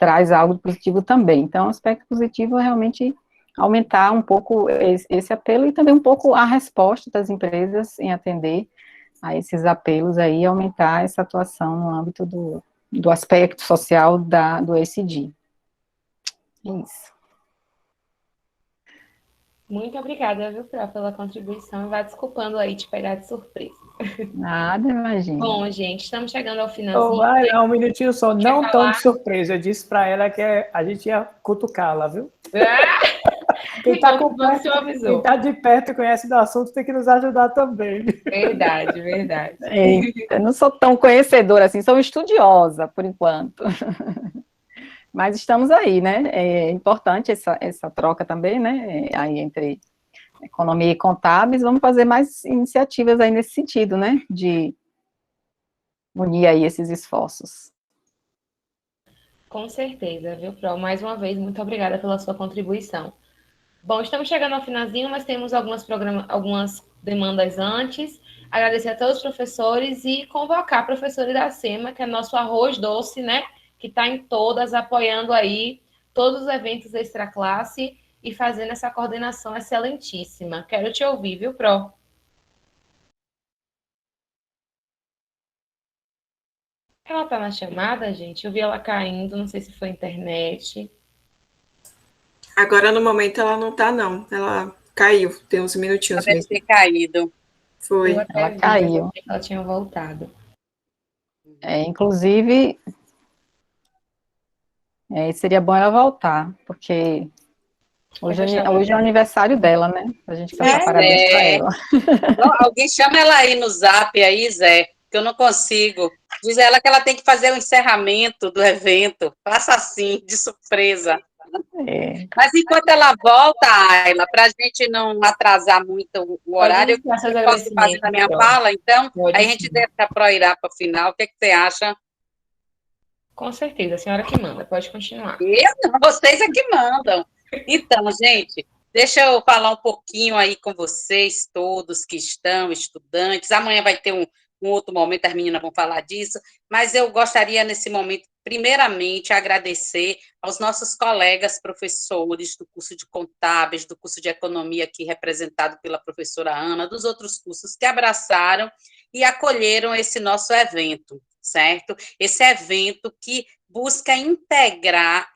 traz algo positivo também. Então, o aspecto positivo é realmente aumentar um pouco esse apelo e também um pouco a resposta das empresas em atender a esses apelos aí, aumentar essa atuação no âmbito do aspecto social do ESG. É isso. Muito obrigada, viu, Pro, pela contribuição. Vai desculpando aí te pegar de surpresa. Nada, imagina. Bom, gente, estamos chegando ao Oh, finalzinho. vai lá, um minutinho só. Não tão falar? de surpresa. Eu disse para ela que a gente ia cutucá-la, viu? Quem Então, quem tá de perto e conhece do assunto tem que nos ajudar também. Verdade, verdade. Eu não sou tão conhecedora assim, sou estudiosa, por enquanto. Mas estamos aí, né? É importante essa troca também, né? Aí entre economia e contábeis, vamos fazer mais iniciativas aí nesse sentido, né? De unir aí esses esforços. Com certeza, viu, Pro? Mais uma vez, muito obrigada pela sua contribuição. Bom, estamos chegando ao finalzinho, mas temos algumas demandas antes. Agradecer a todos os professores e convocar a professora Iracema, que é nosso arroz doce, né? Que está em todas, apoiando aí todos os eventos extra classe e fazendo essa coordenação excelentíssima. Quero te ouvir, viu, Pro? Ela tá na chamada, gente? Eu vi ela caindo, não sei se foi internet. Agora, no momento, ela não tá, não. Ela caiu, tem uns minutinhos Deve mesmo. ter caído. Foi. Eu até Ela vi, caiu. mas eu achei que ela tinha voltado. Inclusive, seria bom ela voltar, porque hoje é o aniversário dela, né? A gente cantar parabéns para ela. Alguém chama ela aí no zap aí, Zé, que eu não consigo. Diz a ela que ela tem que fazer o encerramento do evento. Faça assim, de surpresa. Mas enquanto ela volta, Ayla, para a gente não atrasar muito o horário, eu posso fazer a minha fala, então, aí a gente deve para proirar para o final. O que você acha? Com certeza, a senhora que manda, pode continuar. Eu não, vocês é que mandam. Então, gente, deixa eu falar um pouquinho aí com vocês todos que estão estudantes. Amanhã vai ter um outro momento, as meninas vão falar disso, mas eu gostaria, nesse momento, primeiramente, agradecer aos nossos colegas professores do curso de Contábeis, do curso de Economia, aqui representado pela professora Ana, dos outros cursos que abraçaram e acolheram esse nosso evento, certo? Esse evento que busca integrar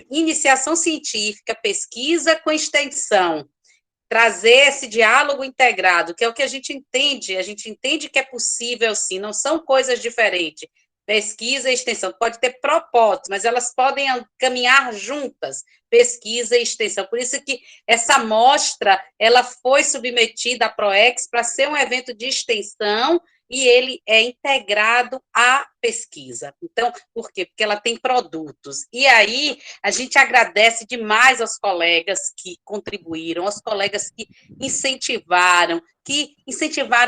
iniciação científica, pesquisa com extensão, trazer esse diálogo integrado, que é o que a gente entende que é possível, sim, não são coisas diferentes. Pesquisa e extensão, pode ter propósitos, mas elas podem caminhar juntas, pesquisa e extensão. Por isso que essa mostra, ela foi submetida à PROEX para ser um evento de extensão e ele é integrado à pesquisa. Então, por quê? Porque ela tem produtos. E aí, a gente agradece demais aos colegas que contribuíram, aos colegas que incentivaram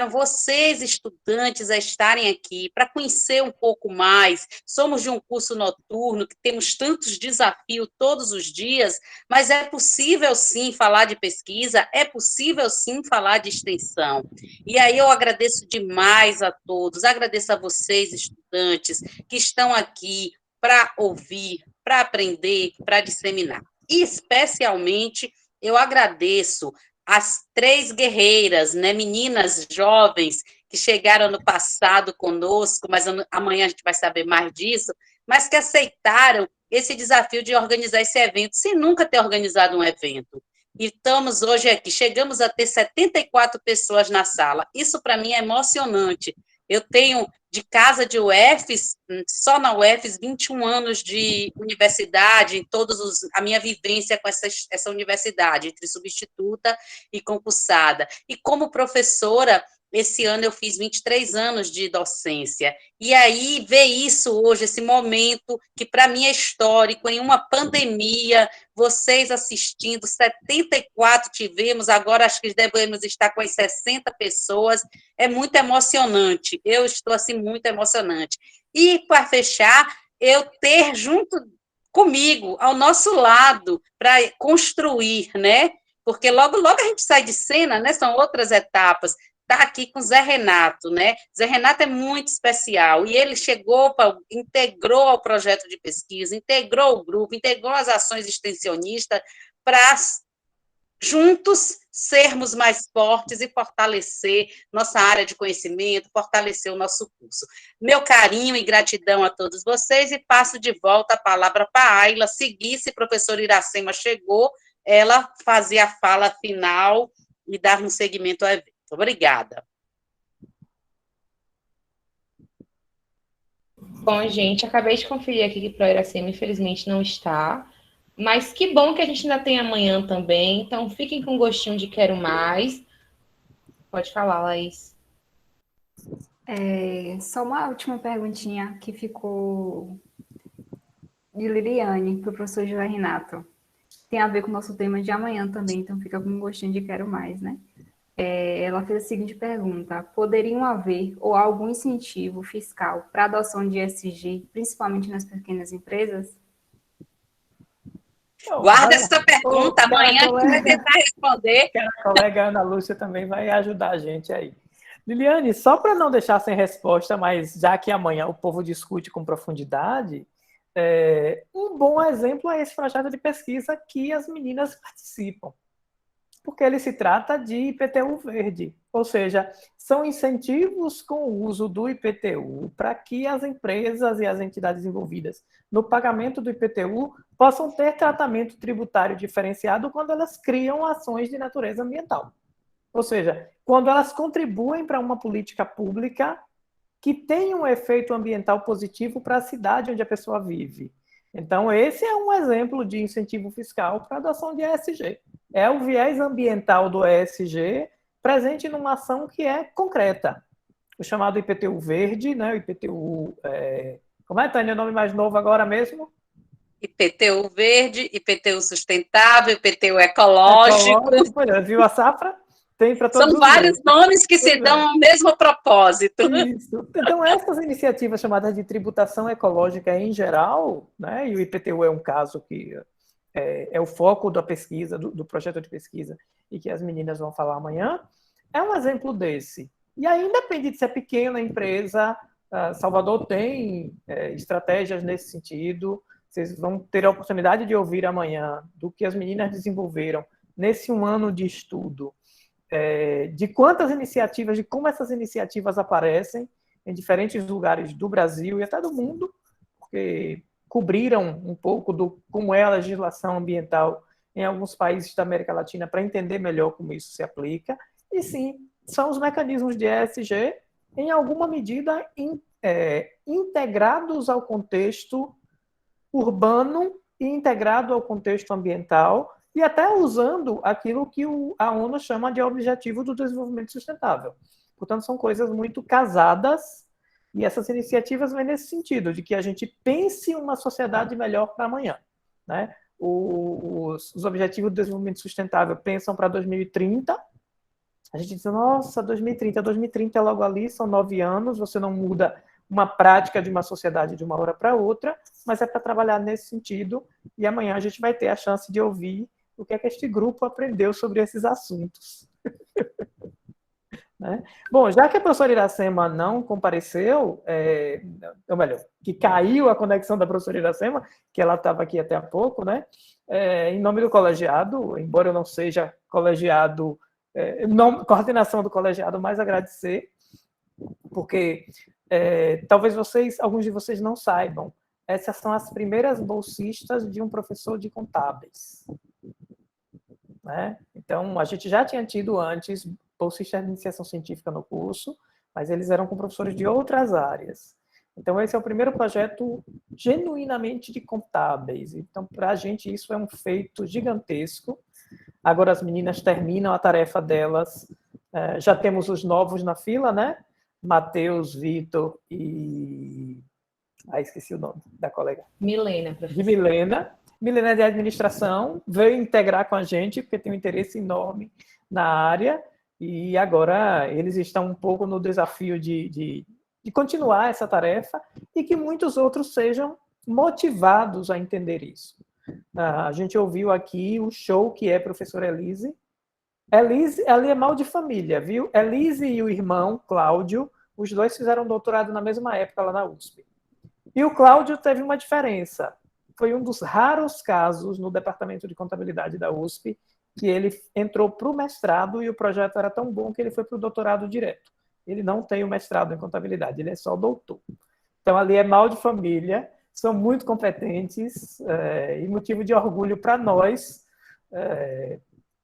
vocês, estudantes, a estarem aqui, para conhecer um pouco mais. Somos de um curso noturno, que temos tantos desafios todos os dias, mas é possível, sim, falar de pesquisa, é possível, sim, falar de extensão. E aí eu agradeço demais a todos, agradeço a vocês, estudantes, que estão aqui para ouvir, para aprender, para disseminar. E, especialmente, eu agradeço as 3 guerreiras, né, meninas jovens, que chegaram no passado conosco, mas amanhã a gente vai saber mais disso, mas que aceitaram esse desafio de organizar esse evento, sem nunca ter organizado um evento. E estamos hoje aqui, chegamos a ter 74 pessoas na sala. Isso, para mim, é emocionante. Eu tenho, de casa de UFES, só na UFES, 21 anos de universidade, a minha vivência com essa universidade, entre substituta e concursada. E como professora, esse ano eu fiz 23 anos de docência. E aí, ver isso hoje, esse momento, que para mim é histórico, em uma pandemia, vocês assistindo, 74 tivemos, agora acho que devemos estar com as 60 pessoas, é muito emocionante. Eu estou, assim, muito emocionante. E, para fechar, eu ter junto comigo, ao nosso lado, para construir, né? Porque logo, logo a gente sai de cena, né? São outras etapas. está aqui com o Zé Renato, né? Zé Renato é muito especial, e ele integrou ao projeto de pesquisa, integrou o grupo, integrou as ações extensionistas para juntos sermos mais fortes e fortalecer nossa área de conhecimento, fortalecer o nosso curso. Meu carinho e gratidão a todos vocês, e passo de volta a palavra para a Ayla seguir. Se a professora Iracema chegou, ela fazia a fala final e dar um segmento ao evento. Obrigada. Bom, gente, acabei de conferir aqui que o Pro Iracema, infelizmente, não está. Mas que bom que a gente ainda tem amanhã também. Então, fiquem com gostinho de quero mais. Pode falar, Laís. Só uma última perguntinha que ficou de Liliane para o professor José Renato. Tem a ver com o nosso tema de amanhã também, então fica com gostinho de quero mais, né? Ela fez a seguinte pergunta: poderiam haver ou algum incentivo fiscal para a adoção de ESG, principalmente nas pequenas empresas? Guarda essa pergunta, amanhã a gente vai tentar responder. A colega Ana Lúcia também vai ajudar a gente aí. Liliane, só para não deixar sem resposta, mas já que amanhã o povo discute com profundidade, um bom exemplo é esse projeto de pesquisa que as meninas participam, porque ele se trata de IPTU verde, ou seja, são incentivos com o uso do IPTU para que as empresas e as entidades envolvidas no pagamento do IPTU possam ter tratamento tributário diferenciado quando elas criam ações de natureza ambiental. Ou seja, quando elas contribuem para uma política pública que tem um efeito ambiental positivo para a cidade onde a pessoa vive. Então, esse é um exemplo de incentivo fiscal para a adoção de ESG. É o viés ambiental do ESG presente numa ação que é concreta. O chamado IPTU verde, né? O IPTU... Como é, Tânia, o nome mais novo agora mesmo? IPTU verde, IPTU sustentável, IPTU ecológico. Viu a safra? Tem para todos. São vários nomes que se dão ao mesmo propósito. Isso. Então, essas iniciativas chamadas de tributação ecológica em geral, né, e o IPTU é um caso que é o foco da pesquisa, do projeto de pesquisa, e que as meninas vão falar amanhã, é um exemplo desse. E aí, independente de ser pequena empresa, Salvador tem estratégias nesse sentido. Vocês vão ter a oportunidade de ouvir amanhã do que as meninas desenvolveram nesse um ano de estudo, de quantas iniciativas, de como essas iniciativas aparecem em diferentes lugares do Brasil e até do mundo, porque cobriram um pouco do como é a legislação ambiental em alguns países da América Latina para entender melhor como isso se aplica. E sim, são os mecanismos de ESG, em alguma medida, integrados ao contexto urbano e integrado ao contexto ambiental, e até usando aquilo que a ONU chama de Objetivo do Desenvolvimento Sustentável. Portanto, são coisas muito casadas, e essas iniciativas vêm nesse sentido, de que a gente pense uma sociedade melhor para amanhã, né? Os Objetivos do Desenvolvimento Sustentável pensam para 2030, a gente diz, nossa, 2030 é logo ali, são 9 anos, você não muda uma prática de uma sociedade de uma hora para outra, mas é para trabalhar nesse sentido, e amanhã a gente vai ter a chance de ouvir o que é que este grupo aprendeu sobre esses assuntos. Né? Bom, já que a professora Iracema não compareceu, ou melhor, que caiu a conexão da professora Iracema, que ela estava aqui até há pouco, né? Em nome do colegiado, embora eu não seja colegiado, coordenação do colegiado, mas agradecer, porque talvez alguns de vocês não saibam, essas são as primeiras bolsistas de um professor de contábeis. Né? Então, a gente já tinha tido antes bolsistas de iniciação científica no curso, mas eles eram com professores de outras áreas. Então, esse é o primeiro projeto genuinamente de contábeis. Então, para a gente, isso é um feito gigantesco. Agora, as meninas terminam a tarefa delas. Já temos os novos na fila, né? Matheus, Vitor e... esqueci o nome da colega. Milena, professora. De Milena. Milena é de administração, veio integrar com a gente, porque tem um interesse enorme na área, e agora eles estão um pouco no desafio de continuar essa tarefa, e que muitos outros sejam motivados a entender isso. A gente ouviu aqui o show que é a professora Elise, Elise, ali é mal de família, viu? Elise e o irmão, Cláudio, os dois fizeram doutorado na mesma época lá na USP. E o Cláudio teve uma diferença. Foi um dos raros casos no departamento de contabilidade da USP que ele entrou para o mestrado e o projeto era tão bom que ele foi para o doutorado direto. Ele não tem o mestrado em contabilidade, ele é só doutor. Então, ali é mal de família, são muito competentes e motivo de orgulho para nós,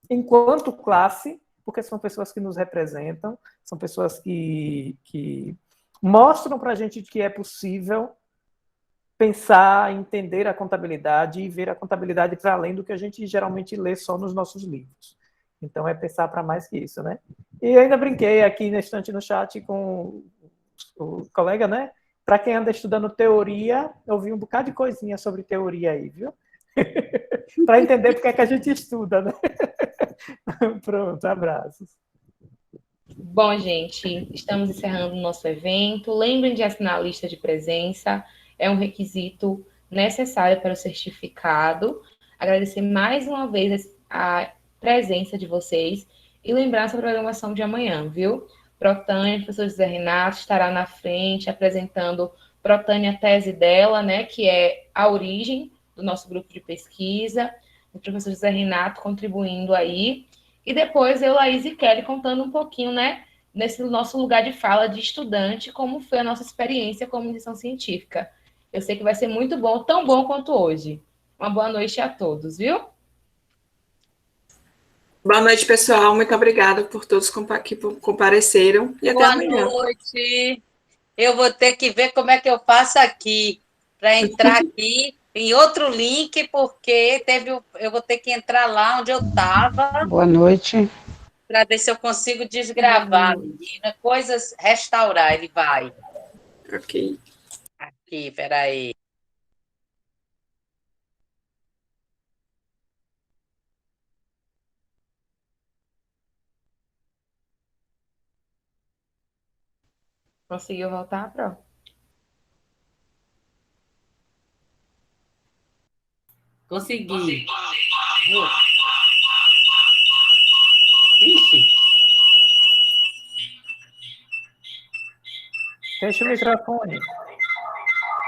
enquanto classe, porque são pessoas que nos representam, são pessoas que mostram para a gente que é possível pensar, entender a contabilidade e ver a contabilidade para além do que a gente geralmente lê só nos nossos livros. Então, é pensar para mais que isso, né? E eu ainda brinquei aqui na estante no chat com o colega, né? Para quem anda estudando teoria, eu vi um bocado de coisinha sobre teoria aí, viu? Para entender porque é que a gente estuda, né? Pronto, abraços. Bom, gente, estamos encerrando o nosso evento. Lembrem de assinar a lista de presença, é um requisito necessário para o certificado. Agradecer mais uma vez a presença de vocês e lembrar essa programação de amanhã, viu? Protânia, professor José Renato, estará na frente apresentando Protânia, a tese dela, né, que é a origem do nosso grupo de pesquisa, o professor José Renato contribuindo aí, e depois eu, Laís e Kelly contando um pouquinho, né, nesse nosso lugar de fala de estudante, como foi a nossa experiência como iniciação científica. Eu sei que vai ser muito bom, tão bom quanto hoje. Uma boa noite a todos, viu? Boa noite, pessoal. Muito obrigada por todos que compareceram. E até amanhã. Boa noite. Eu vou ter que ver como é que eu faço aqui, para entrar aqui em outro link, porque eu vou ter que entrar lá onde eu estava. Boa noite. Para ver se eu consigo desgravar, menina. Coisas, restaurar, ele vai. Ok. Aqui, peraí. Conseguiu voltar, Pro? Consegui. Ixi. Fecha o microfone.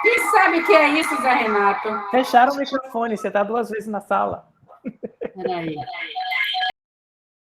Quem sabe o que é isso, Zé Renato? Fecharam o microfone, você está 2 vezes na sala. Peraí.